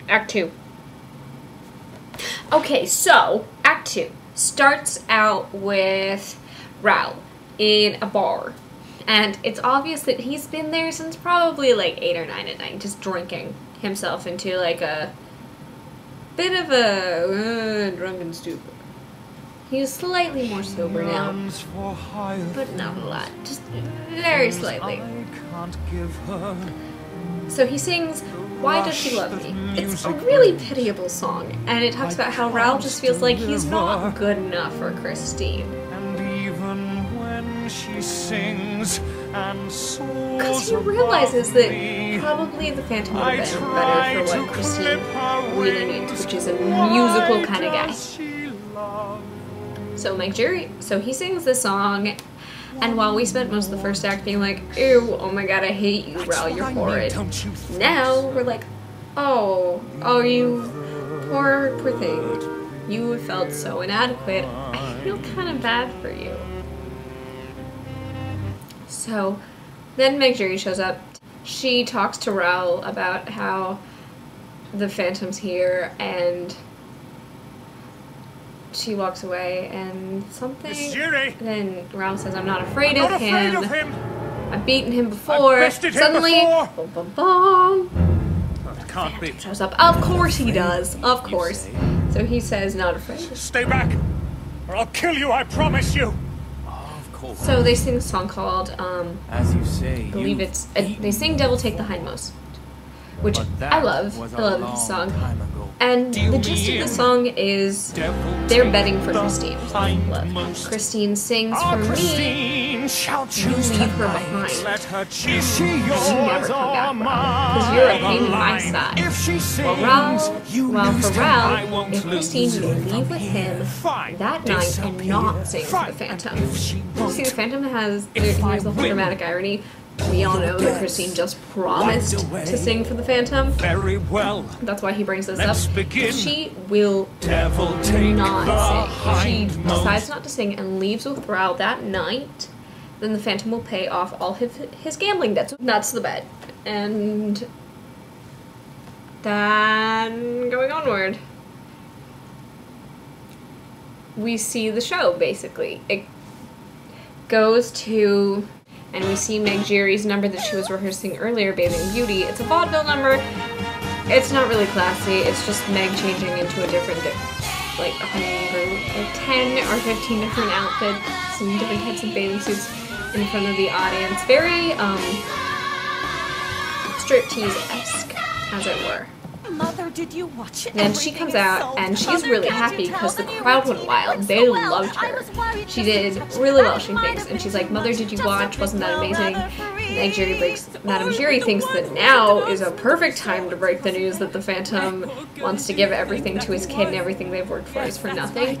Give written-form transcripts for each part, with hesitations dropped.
Act 2. Okay, so Act 2 starts out with Raul in a bar. And it's obvious that he's been there since probably like 8 or 9 at night, just drinking himself into like a bit of a drunken stupor. He's slightly more sober now, but not a lot, just very slightly. So he sings, "Why Does She Love Me?" It's a really pitiable song, and it talks about how Raul just feels like he's not good enough for Christine. She sings and because he realizes that probably the Phantom would have been better for what Christine really needs, which is a musical kind of guy. So so he sings this song, and while we spent most of the first act being like, ew, oh my god, I hate you, Raul, you're horrid. Now we're like, oh, you poor thing. You felt so inadequate. I feel kind of bad for you. So then Meg Jury shows up. She talks to Raul about how the Phantom's here, and she walks away and something. Then Raul says, "I'm not afraid of him. I've beaten him before." Suddenly, boom, boom, boom. It can't be. Shows up. Of course he does. Of course. So he says, "Not afraid." Stay back, or I'll kill you. I promise you. So they sing a song called, as you say, I believe it's, they sing Devil Take the Hindmost, which I love. I love this song. And the gist of the song is they're betting for Christine. Love. Christine sings for me, you leave her behind. And you never come back, because you're a pain in my side. Well, for Raul, if Christine would leave with him that night and not sing for the Phantom. See, the Phantom has, here's the whole dramatic irony. We all know that Christine just promised to sing for the Phantom. Very well. That's why he brings this up. If she will not sing, if she decides not to sing and leaves with Raul that night, then the Phantom will pay off all his gambling debts. That's the bet. And then going onward, we see the show, basically. It goes to... and we see Meg Jury's number that she was rehearsing earlier, Bathing Beauty. It's a vaudeville number. It's not really classy. It's just Meg changing into a different, like 10 or 15 different outfits, some different types of bathing suits in front of the audience. Very, striptease-esque, as it were. Mother, did you watch it? Then she comes out, and she's really happy because the crowd went wild. They loved her. She did really well, she thinks. And she's like, "Mother, did you watch? Wasn't that amazing?" Madame Jury thinks that now is a perfect time to break the news that the Phantom wants to give everything to his kid and everything they've worked for is for nothing.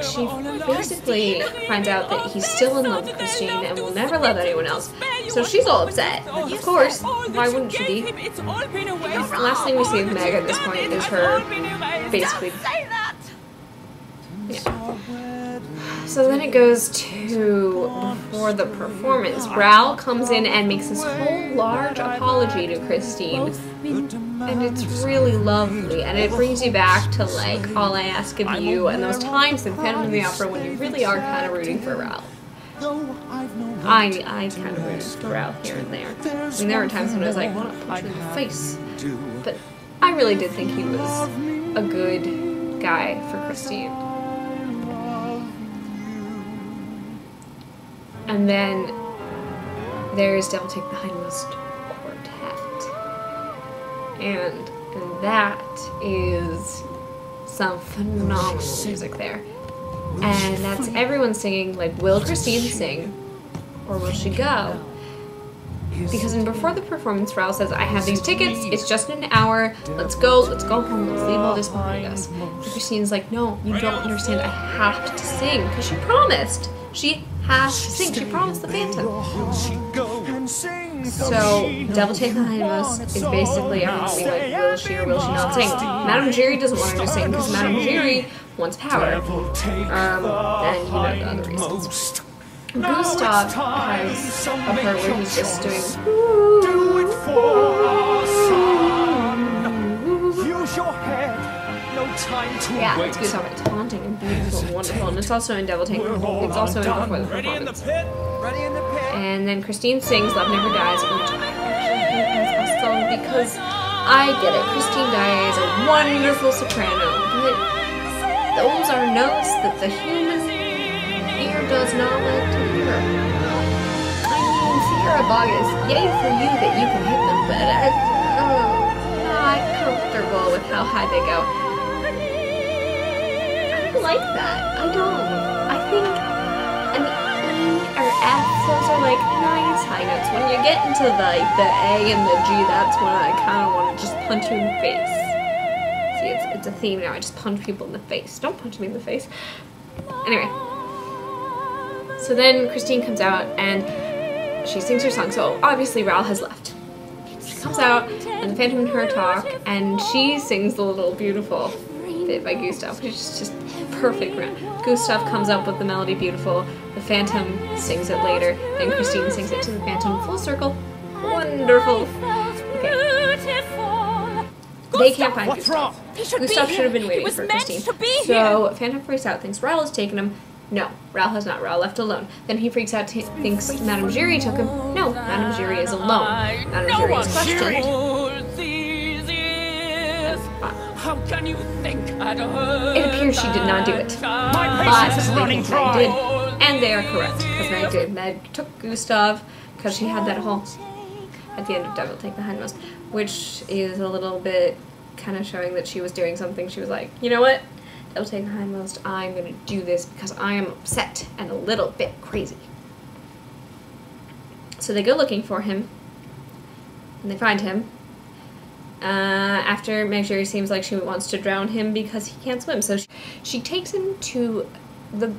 She basically finds out that he's still in love with Christine and will never love anyone else. So she's all upset. Of course, why wouldn't she be? The last thing we see of Meg at this point is her basically... yeah. So then it goes to before the performance. Raul comes in and makes this whole large apology to Christine. And it's really lovely. And it brings you back to, like, All I Ask of You and those times in Phantom of the Opera when you really are kind of rooting for Raul. I kind of rooted for Raul here and there. I mean, there were times when I was like, I want to punch him in the face. But I really did think he was a good guy for Christine. And then there's Devil Take the Hindmost Quartet. And that is some phenomenal music there. And that's everyone singing, like, will Christine sing or will she go? Because before the performance, Raul says, I have these tickets, it's just an hour, let's go home, let's leave all this behind us. And Christine's like, no, you don't understand, I have to sing, because she promised. She has to sing, she promised the Phantom. So, Devil Take the Hindmost is basically everyone being like, will she or will she not sing? Madame Jury doesn't want her to sing, because Madame Jury wants power. And you know the other reasons. Gustav has a part where he's just doing Yeah, it's Gustave. It's haunting and beautiful and wonderful, and it's also in Devil Take the It's also in Before the Performance. And then Christine sings Love Never Dies, which I actually hate as a song because I get it. Christine Daae is a wonderful soprano, but those are notes that the human ear does not like to hear. I mean, Sierra Boggess, yay for you that you can hit them, but I'm not comfortable with how high they go. I don't like that. I don't. I think an E or F, those are like nice high notes. When you get into like the A and the G, that's when I kind of want to just punch you in the face. See, it's a theme now. I just punch people in the face. Don't punch me in the face. Anyway. So then Christine comes out and she sings her song. So obviously Raoul has left. She comes out and the Phantom and her talk and she sings the little beautiful bit by Gustave, which is just perfect. Gustave comes up with the melody beautiful. The Phantom sings it later. Then Christine sings it to the Phantom. Full circle. Wonderful. Okay. They can't find Gustave. Gustave should have been waiting for Christine. So Phantom freaks out, thinks Raoul has taken him. No, Raoul has not. Raoul left alone. Then he freaks out, thinks Madame Giry took him. No, Madame Giry is alone. Madame Giry is questioned. How can you think It appears she did not do it. But they think Meg did, and they are correct, because Meg did. Meg took Gustave, because she had that whole, at the end of Devil Take the Hindmost, which is a little bit kind of showing that she was doing something. She was like, you know what? Devil Take the Hindmost, I'm going to do this because I am upset and a little bit crazy. So they go looking for him, and they find him. After Meg Giry seems like she wants to drown him because he can't swim. So she takes him to the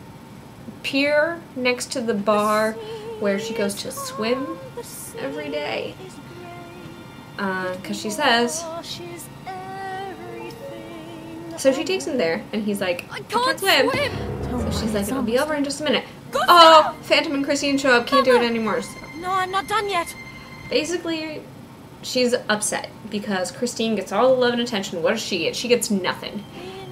pier next to the bar where she goes to swim every day. Because she says... So she takes him there, and he's like, I can't swim. So she's like, it'll be over in just a minute. Oh, Phantom and Christine show up, can't do it anymore. So No, I'm not done yet. basically, she's upset because Christine gets all the love and attention. What does she get? She gets nothing.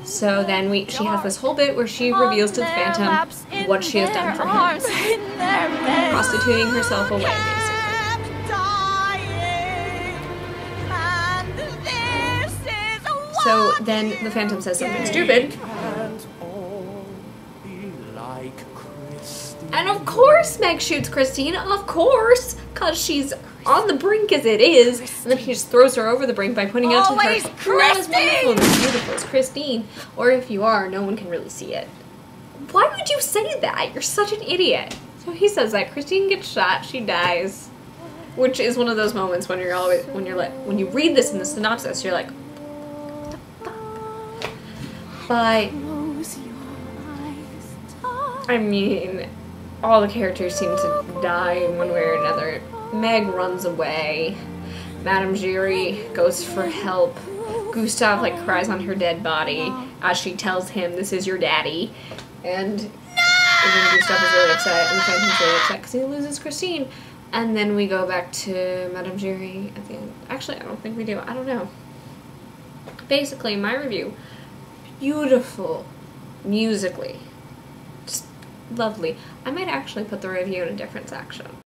So then she has this whole bit where she reveals to the Phantom what she has done for him. Prostituting herself away, basically. So then the Phantom says something stupid. And of course Meg shoots Christine, of course, because she's on the brink as it is, and then he just throws her over the brink by pointing out to her, you're not as wonderful and as beautiful as Christine, or if you are, no one can really see it. Why would you say that? You're such an idiot. So he says that Christine gets shot, she dies, which is one of those moments when when you read this in the synopsis, you're like, what the fuck? But I mean, all the characters seem to die in one way or another. Meg runs away. Madame Giry goes for help. Gustave cries on her dead body as she tells him, "This is your daddy." And then Gustave is really upset, and the Phantom's really upset because he loses Christine. And then we go back to Madame Giry at the end. Actually, I don't think we do. I don't know. Basically, my review, beautiful musically. Just lovely. I might actually put the review in a different section.